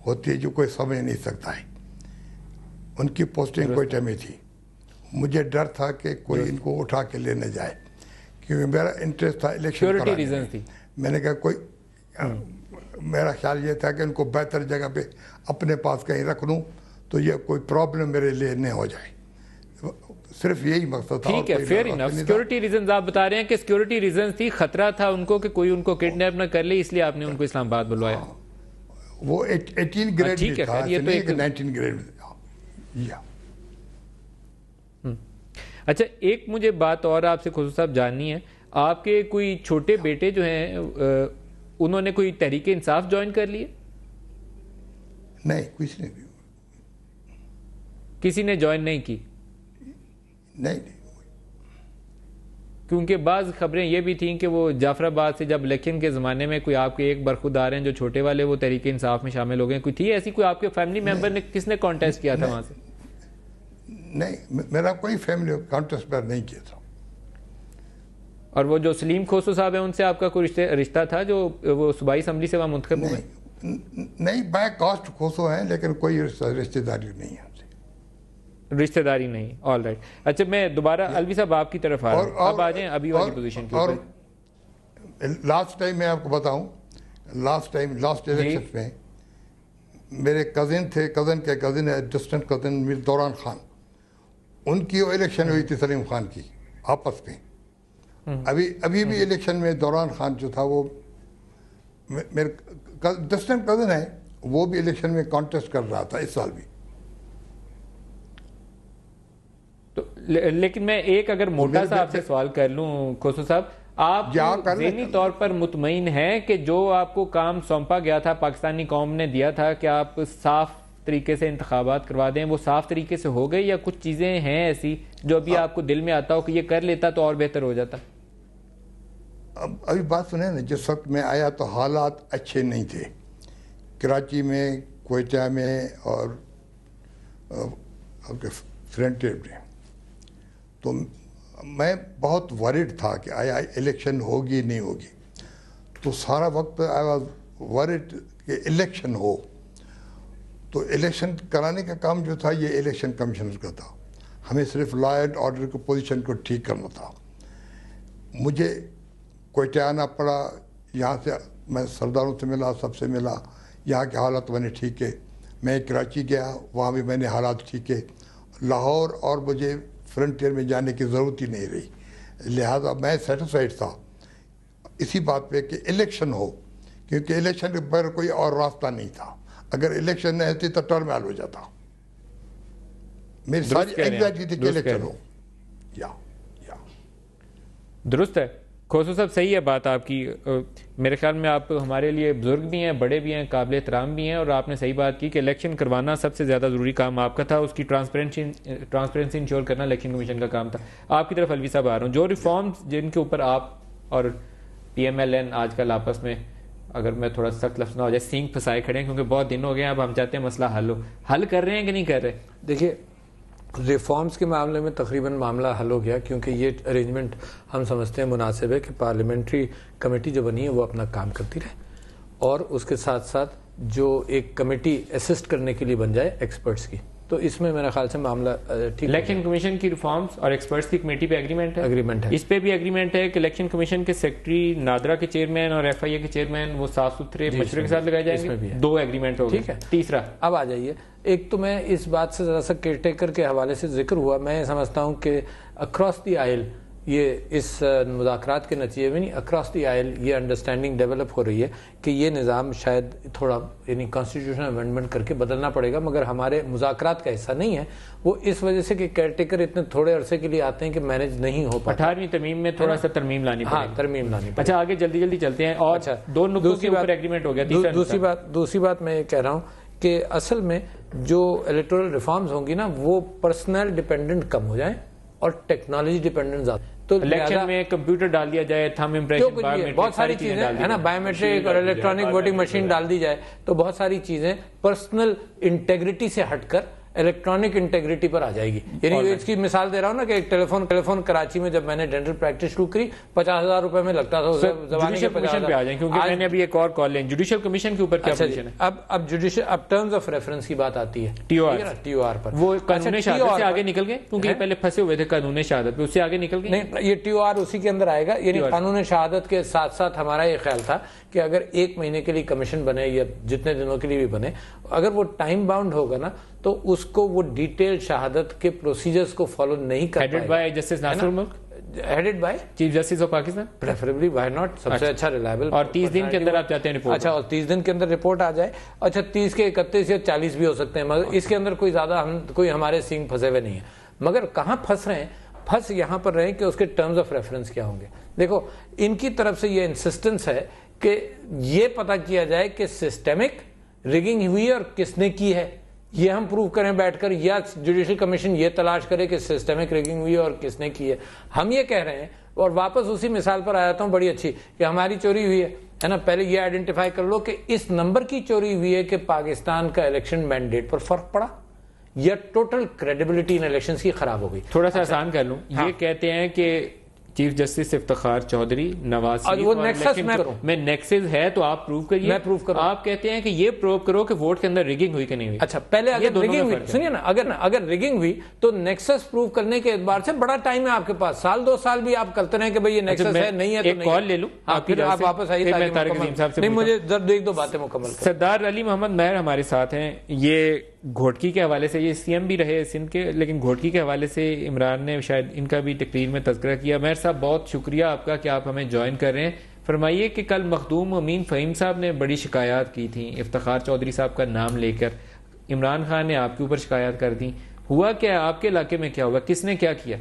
ہوتی ہیں جو کوئی سمجھ نہیں سکتا ہے. ان کی پوسٹنگ کوئی ٹائم تھی, مجھے ڈر تھا کہ کوئی ان کو اٹھا کے لینے جائے, کیونکہ میرا انٹرسٹ تھا الیکشن کرانے. میں نے کہا کوئی, میرا خیال یہ تھا کہ ان کو بہتر جگہ پہ اپنے پاس کہیں رکھ لوں تو یہ کوئی پرابلم میرے لیے نہیں ہو جائے, صرف یہی مقصد تھا. ٹھیک ہے, فیئر انف. سیکورٹی ریزنز آپ بتا رہے ہیں کہ سیکورٹی ریزنز تھی, خطرہ تھا ان کو کہ کوئی ان کو کڈنیپ نہ کر لے, اس لیے آپ نے ان کو اسلام آباد بلوایا. وہ 18 گریڈ میں تھا, یہ تو 19 گریڈ میں تھا. اچھا, ایک مجھے بات اور آپ سے خصوص صاحب جاننی ہے, آپ کے کوئی چھوٹے بیٹے جو ہیں انہوں نے کوئی تحریک انصاف جوائن کر لیے؟ نہیں, کچھ نہیں, کسی نے جوائن نہیں کی؟ نہیں, کیونکہ بعض خبریں یہ بھی تھیں کہ وہ جعفر آباد سے جب الیکشن کے زمانے میں کوئی آپ کے ایک برخودار ہیں جو چھوٹے والے, وہ تحریک انصاف میں شامل ہو گئے, کوئی تھی ایسی, کوئی آپ کے فیملی ممبر نے, کس نے کانٹیسٹ کیا تھا وہاں سے؟ نہیں, میرا کوئی فیملی کانٹیسٹ پر نہیں کیا تھا. اور وہ جو سلیم کھوسو صاحب ہیں ان سے آپ کا کوئی رشتہ تھا جو وہ صوبائی اسمبلی سے وہاں منتخب ہوئے؟ نہیں, بائی کاسٹ کھوسو ہیں لیکن کوئی رشتہ داری نہیں ہے, رشتہ داری نہیں. All right. اچھا, میں دوبارہ الوی صاحب آپ کی طرف آ رہا ہوں, اب آ جائیں ابھی والی پوزیشن کے اوپر. لاسٹ ٹائم میں آپ کو بتاؤں, لاسٹ الیکشن میں میرے کزن تھے, کزن کے کزن ہے, ڈسٹنٹ کزن میر دوران خان, ان کی الیکشن ہوئی تھی سلیم خان کی آپس میں. ابھی بھی الیکشن میں دوران خان جو تھا وہ میرے ڈسٹنٹ کزن ہے, وہ بھی الیکشن میں کانٹیسٹ کر رہا تھا اس سال بھی. تو لیکن میں ایک اگر موٹا سا آپ سے سوال کر لوں کھوسو صاحب, آپ ذہنی طور پر مطمئن ہیں کہ جو آپ کو کام سونپا گیا تھا, پاکستانی قوم نے دیا تھا کہ آپ صاف طریقے سے انتخابات کروا دیں, وہ صاف طریقے سے ہو گئے, یا کچھ چیزیں ہیں ایسی جو ابھی آپ کو دل میں آتا ہو کہ یہ کر لیتا تو اور بہتر ہو جاتا؟ اب ابھی بات سنیں نا, جس وقت میں آیا تو حالات اچھے نہیں تھے کراچی میں, کوئٹہ میں اور فرنٹیئر میں. تو میں بہت ورڈ تھا کہ آیا الیکشن ہوگی نہیں ہوگی. تو سارا وقت آئی واز ورڈ کہ الیکشن ہو. تو الیکشن کرانے کا کام جو تھا یہ الیکشن کمیشنر کا تھا. ہمیں صرف لا اینڈ آرڈر کی پوزیشن کو ٹھیک کرنا تھا. مجھے کوئٹہ آنا پڑا. یہاں سے میں سرداروں سے ملا, سب سے ملا, یہاں کے حالات میں نے ٹھیک ہے. میں کراچی گیا, وہاں بھی میں نے حالات ٹھیک ہے. لاہور اور مجھے فرنٹیئر میں جانے کی ضرورت ہی نہیں رہی. لہذا میں سیٹسفائڈ تھا اسی بات پہ کہ الیکشن ہو, کیونکہ الیکشن کے بغیر کوئی اور راستہ نہیں تھا. اگر الیکشن نہیں ہوتی تو ٹرمینل ہو جاتا. میری ساری اینگزائٹی تھی کہ الیکشن ہو. یا درست ہے کھوسو صاحب, صحیح ہے بات آپ کی. میرے خیال میں آپ ہمارے لیے بزرگ بھی ہیں, بڑے بھی ہیں, قابل احترام بھی ہیں, اور آپ نے صحیح بات کی کہ الیکشن کروانا سب سے زیادہ ضروری کام آپ کا تھا. اس کی ٹرانسپیرنسی انشور کرنا الیکشن کمیشن کا کام تھا. آپ کی طرف الوی صاحب آ رہا ہوں. جو ریفارمز جن کے اوپر آپ اور پی ایم ایل این آج کل آپس میں, اگر میں تھوڑا سخت لفظ نہ ہو جائے, سینگ پھنسائے کھڑے ہیں, کیونکہ بہت دن ہو گئے ہیں, اب ہم چاہتے ہیں مسئلہ حل کر رہے ہیں کہ نہیں کر رہے؟ دیکھیے ریفارمز کے معاملے میں تقریباً معاملہ حل ہو گیا, کیونکہ یہ ارینجمنٹ ہم سمجھتے ہیں مناسب ہے کہ پارلیمنٹری کمیٹی جو بنی ہے وہ اپنا کام کرتی رہے, اور اس کے ساتھ ساتھ جو ایک کمیٹی اسسٹ کرنے کے لیے بن جائے ایکسپرٹس کی. تو اس میں میرے خیال سے معاملہ ٹھیک. الیکشن کمیشن کی ریفارمز اور ایکسپرٹس کی کمیٹی پہ ایگریمنٹ ہے. اس پہ بھی ایگریمنٹ ہے کہ الیکشن کمیشن کے سیکرٹری, نادرا کے چیئرمین اور ایف آئی اے کے چیئرمین وہ صاف ستھرے مشورے کے ساتھ لگائے جائیں گے. 2 ایگریمنٹ ہو گئے. ٹھیک ہے, تیسرا اب آ جائیے. ایک تو میں اس بات سے ذرا سا کیئر ٹیکر کے حوالے سے ذکر ہوا, میں سمجھتا ہوں کہ اکراس دی آئل یہ اس مذاکرات کے نتیجے میں نہیں, اکراس دی آئل یہ انڈرسٹینڈنگ ڈیولپ ہو رہی ہے کہ یہ نظام شاید تھوڑا یعنی کانسٹیٹیوشن امینڈمنٹ کر کے بدلنا پڑے گا, مگر ہمارے مذاکرات کا حصہ نہیں ہے. وہ اس وجہ سے کہ کیئر ٹیکر اتنے تھوڑے عرصے کے لیے آتے ہیں کہ مینج نہیں ہو پاتا. 18ویں ترمیم میں تھوڑا سا ترمیم لانی پڑے. ہاں, ترمیم لانی پڑے. اچھا, آگے جلدی چلتے ہیں. اور 2 نقطوں کے اوپر ایگریمنٹ ہو گیا. دوسری بات میں یہ کہہ رہا ہوں کہ اصل میں جو الیکٹورل ریفارمز ہوں گی نا, وہ پرسنل ڈیپینڈنٹ کم ہو جائیں اور ٹیکنالوجی ڈیپینڈنٹ زیادہ. تو الیکشن میں کمپیوٹر ڈال دیا جائے, تھم امپریشن, بہت ساری چیزیں ہے نا, بایو میٹرک اور الیکٹرانک ووٹنگ مشین ڈال دی جائے, تو بہت ساری چیزیں پرسنل انٹیگریٹی سے ہٹ کر الیکٹرانک انٹیگریٹی پر آ جائے گی. یعنی اس کی مثال دے رہا ہوں نا کہ ایک ٹیلیفون کراچی میں جب میں نے ڈینٹل پریکٹس شروع کری 50,000 روپے میں لگتا تھا. جوڈیشل کمیشن پہ آ جائیں, کیونکہ میں نے ابھی ایک اور کال لیں. جوڈیشل کمیشن کے اوپر کیا پوزیشن ہے؟ اب جوڈیشل, اب ٹرمز آف ریفرنس کی بات آتی ہے, ٹی او آر پر. وہ قانون شہادت سے آگے نکل گئے, کیونکہ یہ پہلے پھنسے ہوئے تھے قانون شہادت پہ, اس سے آگے نکل گئے. نہیں, یہ ٹی او آر اسی کے اندر آئے گا. یعنی قانون شہادت کے ساتھ ساتھ ہمارا یہ خیال تھا کہ اگر 1 مہینے کے لیے کمیشن بنے یا جتنے دنوں کے لیے بھی بنے, اگر وہ ٹائم باؤنڈ ہوگا نا, تو اس کو وہ ڈیٹیل شہادت کے پروسیجرز کو فالو نہیں کر پائے. Headed by justice Nasir ul-Mulk, headed by chief justice of Pakistan, preferably why not, سب سے اچھا ریلائبل. اور 30 دن کے اندر آپ چاہتے ہیں رپورٹ. اچھا, اور 30 دن کے اندر رپورٹ آ جائے. اچھا, 30 کے 31 یا 40 بھی ہو سکتے ہیں, مگر اس کے اندر کوئی زیادہ کوئی ہمارے سینگ پھنسے ہوئے نہیں ہیں. مگر کہاں پھنس رہے ہیں؟ پھنس یہاں پر رہے کہ اس کے ٹرمز آف ریفرنس کیا ہوں گے. دیکھو, ان کی طرف سے یہ انسسٹنس ہے کہ یہ پتہ کیا جائے کہ سسٹمک ریگنگ ہوئی اور کس نے کی ہے, یہ ہم پروف کریں بیٹھ کر, یا جوڈیشل کمیشن یہ تلاش کرے کہ سسٹمک ریگنگ ہوئی اور کس نے کی ہے. ہم یہ کہہ رہے ہیں, اور واپس اسی مثال پر آیا ہوں بڑی اچھی, کہ ہماری چوری ہوئی ہے نا, پہلے یہ آئیڈینٹیفائی کر لو کہ اس نمبر کی چوری ہوئی ہے کہ پاکستان کا الیکشن مینڈیٹ پر فرق پڑا, یا ٹوٹل کریڈیبلٹی ان الیکشنز کی خراب ہو گئی. تھوڑا سا آسان کر لوں, یہ کہتے ہیں کہ چیف جسٹس افتخار چودھری, نواز شریف میں نیکسس ہے تو آپ پروف کریے. میں پروف کروں. آپ کہتے ہیں کہ یہ پروف کرو کہ ووٹ کے اندر ریگنگ ہوئی کہ نہیں ہوئی. اچھا, پہلے اگر ریگنگ ہوئی, سنیے نا, اگر ریگنگ ہوئی تو نیکسس پروف کرنے کے اعتبار سے بڑا ٹائم ہے آپ کے پاس, 1-2 سال بھی آپ کرتے رہیں کہ بھئی یہ نیکسس ہے, نہیں ہے تو نہیں. ایک کال لے لوں, پھر آپ واپس آئیے. نہیں, مجھے ذرا ایک 2 باتیں مکمل. سردار علی محمد مہر ہمارے ساتھ ہیں. یہ گھوٹکی کے حوالے سے, یہ سی ایم بھی رہے سندھ کے, لیکن گھوٹکی کے حوالے سے عمران نے شاید ان کا بھی تقریر میں تذکرہ کیا. مہر صاحب, بہت شکریہ آپ کا کہ آپ ہمیں جوائن کر رہے ہیں. فرمائیے کہ کل مخدوم امین فہیم صاحب نے بڑی شکایات کی تھیں افتخار چودھری صاحب کا نام لے کر, عمران خان نے آپ کے اوپر شکایات کر دی. ہوا کیا آپ کے علاقے میں, کیا ہوا, کس نے کیا کیا؟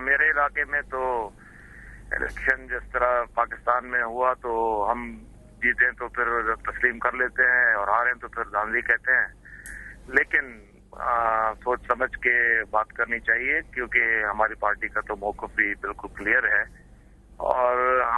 میرے علاقے میں تو الیکشن جس طرح پاکستان میں ہوا تو ہم جیتے تو پھر تسلیم کر لیتے ہیں, اور ہارے تو پھر دھاندلی کہتے ہیں. لیکن سوچ سمجھ کے بات کرنی چاہیے, کیونکہ ہماری پارٹی کا تو موقف بھی بالکل کلیئر ہے. اور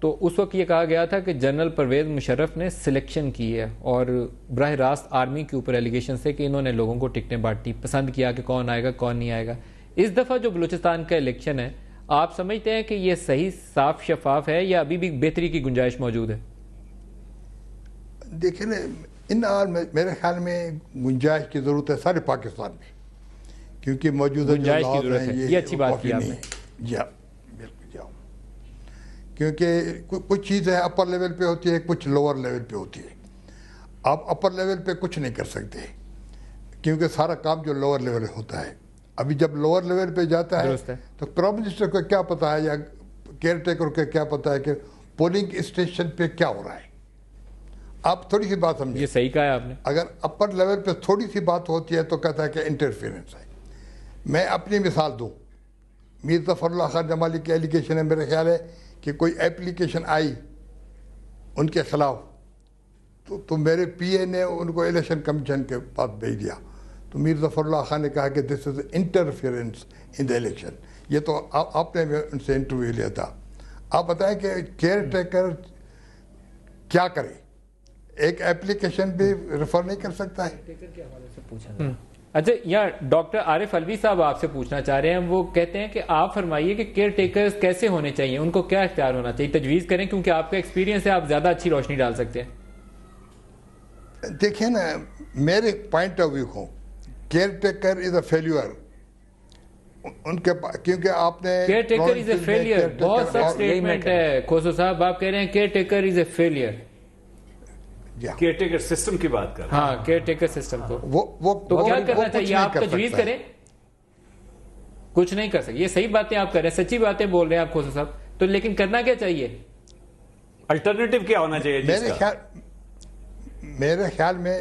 تو اس وقت یہ کہا گیا تھا کہ جنرل پرویز مشرف نے سلیکشن کی ہے اور براہ راست آرمی کے اوپر ایلیگیشن سے کہ انہوں نے لوگوں کو ٹکٹیں بانٹی، پسند کیا کہ کون آئے گا کون نہیں آئے گا. اس دفعہ جو بلوچستان کا الیکشن ہے آپ سمجھتے ہیں کہ یہ صحیح صاف شفاف ہے یا ابھی بھی بہتری کی گنجائش موجود ہے؟ دیکھیں نا، ان آل میرے خیال میں گنجائش کی ضرورت ہے سارے پاکستان میں، کیونکہ موجودہ گنجائش کی ضرورت ہے، یہ اچھی بات کی آپ نے. جی ہاں بالکل جاؤ، کیونکہ کچھ چیزیں اپر لیول پہ ہوتی ہے، کچھ لوور لیول پہ ہوتی ہے. آپ اپر لیول پہ کچھ نہیں کر سکتے کیونکہ سارا کام جو لوور لیول ہوتا ہے. ابھی جب لوور لیول پہ جاتا ہے تو پرائم منسٹر کو کیا پتا ہے یا کیئر ٹیکر کو کیا پتا ہے کہ پولنگ اسٹیشن پہ کیا ہو رہا ہے. آپ تھوڑی سی بات سمجھیں، یہ صحیح کہا ہے آپ نے. اگر اپر لیول پہ تھوڑی سی بات ہوتی ہے تو کہتا ہے کہ انٹرفیئرنس ہے. میں اپنی مثال دوں، میر ظفر اللہ خان جمالی کی ایلیگیشن ہے، میرے خیال ہے کہ کوئی ایپلیکیشن آئی ان کے خلاف تو میرے پی اے نے ان کو الیکشن کمیشن کے پاس بھیج دیا. تو میر ظفر اللہ خان نے کہا کہ دس از انٹرفیئرنس ان دا الیکشن. یہ تو آپ نے ان سے انٹرویو لیا تھا. آپ بتائیں کہ کیئر ٹیکر کیا کرے؟ ایک ایپلیکیشن بھی ریفر نہیں کر سکتا ہے. اچھا، یا ڈاکٹر عارف الوی صاحب آپ سے پوچھنا چاہ رہے ہیں، وہ کہتے ہیں کہ آپ فرمائیے کہ کیئر ٹیکرز کیسے ہونے چاہیے، ان کو کیا اختیار ہونا چاہیے، تجویز کریں کیونکہ آپ کا ایکسپیرینس ہے، آپ زیادہ اچھی روشنی ڈال سکتے ہیں. دیکھیں نا، میرے پوائنٹ آف ویو کو کیئر ٹیکر از اے فیلیور. ان کے کیونکہ آپ نے کیئر ٹیکر از اے فیلیئر، بہت سخت سٹیٹمنٹ ہے کھوسو صاحب. آپ کہہ رہے ہیں کیئر ٹیکر از اے فیلیئر. کیئر ٹیکر سسٹم کی بات کر رہے ہیں. ہاں، کیئر ٹیکر سسٹم کو وہ تو کیا کرنا چاہیے؟ آپ تجویز کریں. کچھ نہیں کر سکتے، یہ صحیح باتیں آپ کر رہے ہیں، سچی باتیں بول رہے ہیں آپ کھوسو صاحب. تو لیکن کرنا کیا چاہیے؟ الٹرنیٹو کیا ہونا چاہیے؟ میرے خیال میں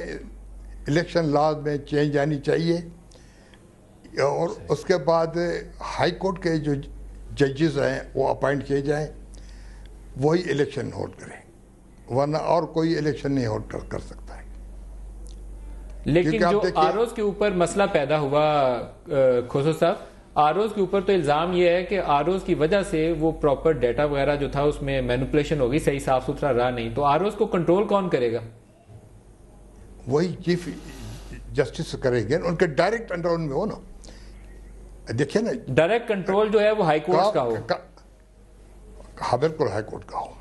الیکشن لاز میں چینج آنی چاہیے اور اس کے بعد ہائی کورٹ کے جو ججز ہیں وہ اپائنٹ کیے جائیں، وہی الیکشن ہولڈ کریں، ورنہ اور کوئی الیکشن نہیں ہولڈ کر سکتا ہے. لیکن جو آروز کے اوپر مسئلہ پیدا ہوا کھوسو صاحب، آروز کے اوپر تو الزام یہ ہے کہ آروز کی وجہ سے وہ پراپر ڈیٹا وغیرہ جو تھا اس میں مینوپولیشن ہوگی، صحیح صاف ستھرا رہا نہیں. تو آروز کو کنٹرول کون کرے گا؟ وہی چیف جسٹس کریں گے، ان کے ڈائریکٹ انڈر ان میں ہو نا. دیکھیں نا، ڈائریکٹ کنٹرول جو ہے وہ ہائی کورٹ کا ہو. ہاں بالکل، ہائی کورٹ کا ہو.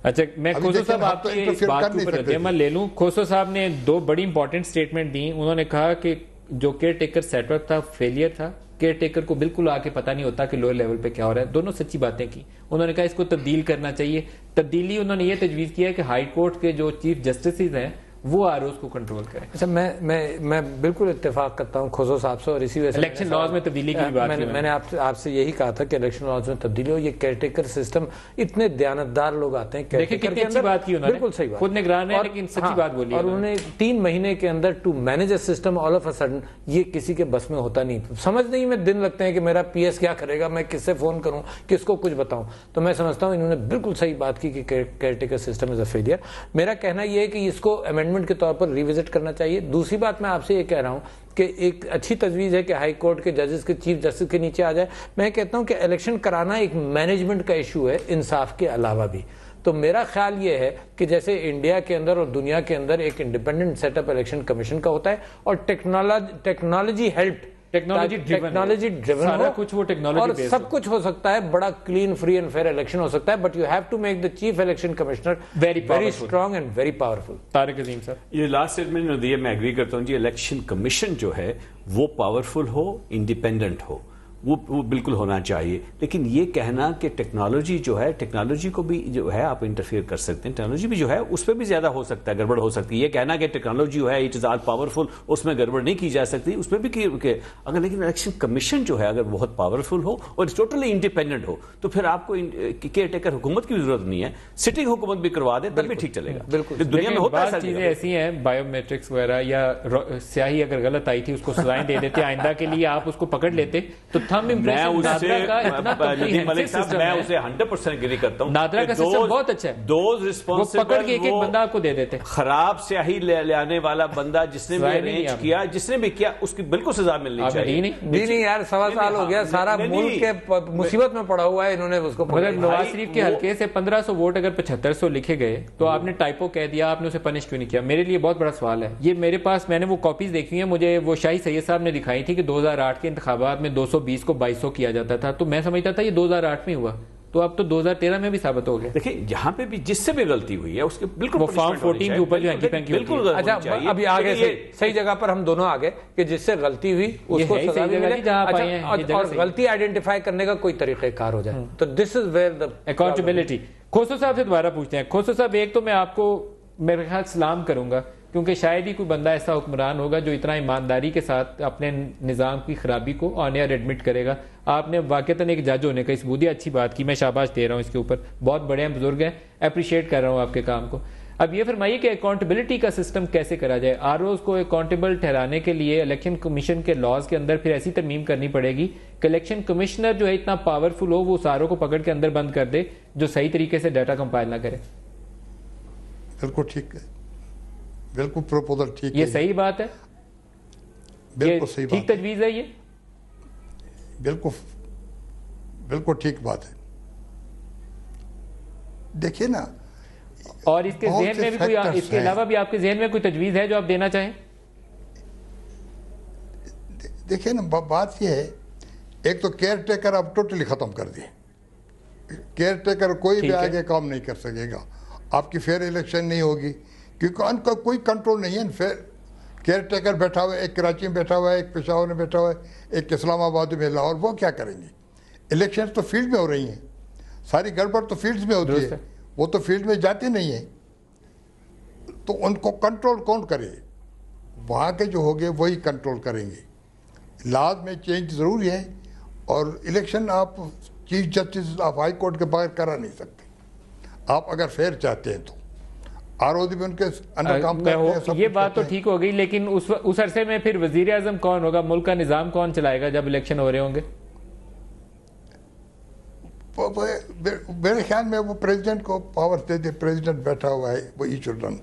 اچھا، میں کھوسو صاحب آپ کی اس بات کے اوپر رد عمل لے لوں. کھوسو صاحب نے دو بڑی امپورٹنٹ سٹیٹمنٹ دی. انہوں نے کہا کہ جو کیئر ٹیکر سیٹ اپ تھا فیلئر تھا، کیئر ٹیکر کو بالکل آ کے پتہ نہیں ہوتا کہ لوئر لیول پہ کیا ہو رہا ہے. دونوں سچی باتیں کی. انہوں نے کہا اس کو تبدیل کرنا چاہیے. تبدیلی انہوں نے یہ تجویز کیا ہے کہ ہائی کورٹ کے جو چیف جسٹسز ہیں وہ آروز کو کنٹرول کریں. اچھا، میں بالکل اتفاق کرتا ہوں کھوسو صاحب سے، اور اسی وجہ سے الیکشن لاز میں تبدیلی کی بات کی. میں نے آپ سے یہی کہا تھا کہ الیکشن لاز میں تبدیلی ہو. یہ کیئر ٹیکر سسٹم، اتنے دیانتدار لوگ آتے ہیں دیکھیں کتنی اچھی بات کی انہوں نے، بالکل صحیح بات، خود نگران ہے لیکن سچی بات بولی. اور انہوں نے 3 مہینے کے اندر to manage a system all of a sudden, یہ کسی کے بس میں ہوتا نہیں. سمجھ نہیں میں دن لگتے ہیں کہ میرا پی ایس کیا کرے گا، میں کس سے فون کروں، کس کو کچھ بتاؤں. تو میں سمجھتا ہوں انہوں نے بالکل صحیح بات کی کہ care taker system is a failure. میرا کہنا یہ ہے کہ اس کو امینڈمنٹ کے طور پر ریوزٹ کرنا چاہیے. دوسری بات میں آپ سے یہ کہہ رہا ہوں کہ ایک اچھی تجویز ہے کہ ہائی کورٹ کے ججز کے چیف جسٹس کے نیچے آ جائے. میں کہتا ہوں کہ الیکشن کرانا ایک مینجمنٹ کا ایشو ہے انصاف کے علاوہ بھی. تو میرا خیال یہ ہے کہ جیسے انڈیا کے اندر اور دنیا کے اندر ایک independent set up election commission کا ہوتا ہے اور ٹیکنالوجی ہیلپ، ٹیکنالوجی ڈریون سارا کچھ وہ ٹیکنالوجی اور سب کچھ ہو سکتا ہے. بڑا clean, free and fair election ہو سکتا ہے. But you have to make the chief election commissioner very strong and very powerful. Tariq Azeem sahib, یہ لاسٹ اسٹیٹمنٹ نے دیا، میں ایگری کرتا ہوں جی. الیکشن کمیشن جو ہے وہ پاورفل ہو، انڈیپینڈنٹ ہو، وہ بالکل ہونا چاہیے. لیکن یہ کہنا کہ ٹیکنالوجی جو ہے، ٹیکنالوجی کو بھی جو ہے آپ انٹرفیئر کر سکتے ہیں، ٹیکنالوجی بھی جو ہے اس پہ بھی زیادہ ہو سکتا ہے، گڑبڑ ہو سکتی ہے. یہ کہنا کہ ٹیکنالوجی جو ہے اٹ از آل پاورفل، اس میں گڑبڑ نہیں کی جا سکتی، اس میں بھی کہ اگر لیکن الیکشن کمیشن جو ہے اگر بہت پاورفل ہو اور ٹوٹلی انڈیپینڈنٹ ہو تو پھر آپ کو کیئر ٹیکر حکومت کی ضرورت نہیں ہے. سٹنگ حکومت بھی کروا دے تب بھی ٹھیک چلے گا. بالکل، دنیا میں ہوتا ہے. چیزیں ایسی ہیں بایو میٹرکس وغیرہ یا سیاہی اگر غلط آئی تھی اس کو سزائیں دے دیتے، آئندہ کے لیے آپ اس کو پکڑ لیتے تو تھم امپریشن نادرا کا اتنا ملک صاحب میں اسے 100% اگری کرتا ہوں. نادرا کا سسٹم بہت اچھا ہے. وہ پکڑ کے ایک ایک بندہ آپ کو دے دیتے. خراب سیاہی لے آنے والا بندہ جس نے بھی ارینج کیا, جس نے بھی کیا, اس کی بالکل سزا ملنی چاہیے. نہیں یار, 1.25 سال ہو گیا, سارا ملک کے مصیبت میں پڑا ہوا ہے, انہوں نے اس کو. مگر نواز شریف کے حلقے سے 1500 ووٹ اگر 7500 لکھے گئے تو آپ نے ٹائپو کہہ دیا, آپ نے اسے پنش کیوں نہیں کیا؟ میرے لیے بہت بڑا سوال ہے یہ. میرے پاس میں نے وہ کاپیز دیکھی ہیں, مجھے وہ شاہی سید صاحب نے دکھائی تھی کہ 2008 کے انتخابات میں 220 کو 2200 کیا جاتا تھا, تو میں سمجھتا تھا یہ 2008 میں ہوا, تو اب تو 2013 میں بھی ثابت ہو گیا. دیکھیں یہاں پہ بھی جس سے بھی غلطی ہوئی ہے اس کے بالکل وہ فارم 14 کے اوپر جو ہینکی پینکی ہوتی ہے. اچھا ابھی آگے صحیح جگہ پر ہم دونوں آگے کہ جس سے غلطی ہوئی اس کو سزا بھی ملے, اور غلطی آئیڈینٹیفائی کرنے کا کوئی طریقہ کار ہو جائے, تو دس از ویئر دا اکاؤنٹیبلٹی. کھوسرو صاحب سے دوبارہ پوچھتے ہیں. کھوسرو صاحب, ایک تو میں آپ کو میرے خیال سلام کروں گا, کیونکہ شاید ہی کوئی بندہ ایسا حکمران ہوگا جو اتنا ایمانداری کے ساتھ اپنے نظام کی خرابی کو آن ایئر ایڈمٹ کرے گا. آپ نے واقعتاً ایک جج ہونے کا ثبوت اچھی بات کی, میں شاباش دے رہا ہوں اس کے اوپر, بہت بڑے ہیں, بزرگ ہیں, اپریشیٹ کر رہا ہوں آپ کے کام کو. اب یہ فرمائیے کہ اکاؤنٹیبلٹی کا سسٹم کیسے کرا جائے؟ آر اوز کو اکاؤنٹیبل ٹھہرانے کے لیے الیکشن کمیشن کے لاز کے اندر پھر ایسی ترمیم کرنی پڑے گی کہ الیکشن کمشنر جو ہے اتنا پاورفل ہو, وہ ساروں کو پکڑ کے اندر بند کر دے جو صحیح طریقے سے ڈیٹا کمپائل نہ کرے. بالکل ٹھیک ہے, بالکل پروپوزل ٹھیک ہے. یہ صحیح بات ہے, بالکل صحیح بات, ٹھیک تجویز ہے یہ, بالکل ٹھیک بات ہے. دیکھیے نا, اور اس کے ذہن میں بھی کوئی, اس کے علاوہ بھی آپ کے ذہن میں کوئی تجویز ہے جو آپ دینا چاہیں؟ دیکھیے نا, بات یہ ہے, ایک تو کیئر ٹیکر آپ ٹوٹلی ختم کر دیں. کیئر ٹیکر کوئی بھی آگے کام نہیں کر سکے گا, آپ کی فیئر الیکشن نہیں ہوگی, کیونکہ ان کا کوئی کنٹرول نہیں ہے. فیئر کیئر ٹیکر بیٹھا ہوا ہے, ایک کراچی میں بیٹھا ہوا ہے, ایک پشاور میں بیٹھا ہوا ہے, ایک اسلام آباد میں, لاہور, وہ کیا کریں گے؟ الیکشن تو فیلڈ میں ہو رہی ہیں, ساری گڑبڑ تو فیلڈ میں ہوتی ہے, وہ تو فیلڈ میں جاتے نہیں ہیں, تو ان کو کنٹرول کون کرے؟ وہاں کے جو ہوگے وہی کنٹرول کریں گے. لاز میں چینج ضروری ہے, اور الیکشن آپ chief justice of high court کے بغیر کرا نہیں سکتے. آپ اگر فیئر چاہتے ہیں تو آر او بھی ان کے اندر کام کرتے ہیں. یہ بات تو ٹھیک ہو گئی, لیکن اس عرصے میں پھر وزیر اعظم کون ہوگا, ملک کا نظام کون چلائے گا جب الیکشن ہو رہے ہوں گے؟ میرے خیال میں وہ پریزیڈنٹ کو پاور دے دے, پریزیڈنٹ بیٹھا ہوا ہے, وہ ای چلڈرن,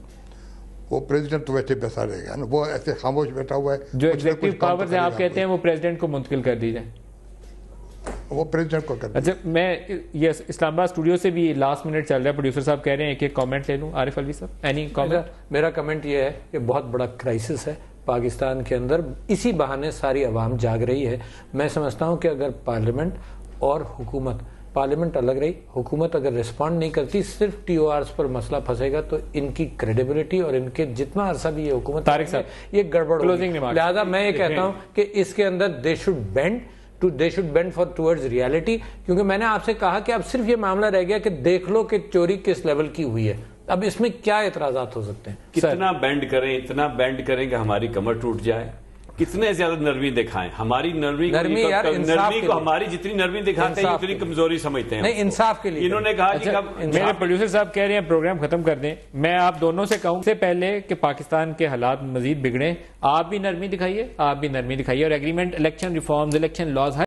وہ پریزیڈنٹ تو بیٹھے بیسا رہے گا نا, وہ ایسے خاموش بیٹھا ہوا ہے. جو ایگزیکٹو پاورز ہیں آپ کہتے ہیں وہ پریزیڈنٹ کو منتقل کر دی جائے, وہ پریزیڈنٹ کو کر دی. اچھا, میں یہ اسلام آباد اسٹوڈیو سے بھی لاسٹ منٹ چل رہا ہے, پروڈیوسر صاحب کہہ رہے ہیں ایک کامنٹ لے لوں. عارف الوی صاحب, اینی کامنٹ؟ میرا کمنٹ یہ ہے کہ بہت بڑا کرائسس ہے پاکستان کے اندر, اسی بہانے ساری عوام جاگ رہی ہے. میں سمجھتا ہوں کہ اگر پارلیمنٹ اور حکومت, پارلیمنٹ الگ رہی, حکومت اگر ریسپونڈ نہیں کرتی, صرف ٹی او آرز پر مسئلہ پھنسے گا, تو ان کی کریڈیبلٹی اور ان کے جتنا عرصہ بھی یہ حکومت یہ گڑبڑ ہوگی. لہذا میں یہ کہتا ہوں کہ اس کے اندر they should bend for towards reality, کیونکہ میں نے آپ سے کہا کہ اب صرف یہ معاملہ رہ گیا کہ دیکھ لو کہ چوری کس لیول کی ہوئی ہے. اب اس میں کیا اعتراضات ہو سکتے ہیں؟ کتنا بینڈ کریں, اتنا بینڈ کریں کہ ہماری کمر ٹوٹ جائے, کتنے زیادہ نرمی دکھائیں. ہماری نرمی کو ہماری جتنی نرمی دکھاتے ہیں اتنی کمزوری سمجھتے ہیں. نہیں, انصاف کے لیے انہوں نے کہا کہ میرے پروڈیوسر صاحب کہہ رہے ہیں پروگرام ختم کر دیں. میں آپ دونوں سے کہوں سے پہلے کہ پاکستان کے حالات مزید بگڑیں, آپ بھی نرمی دکھائیے, اور agreement, election reforms, election laws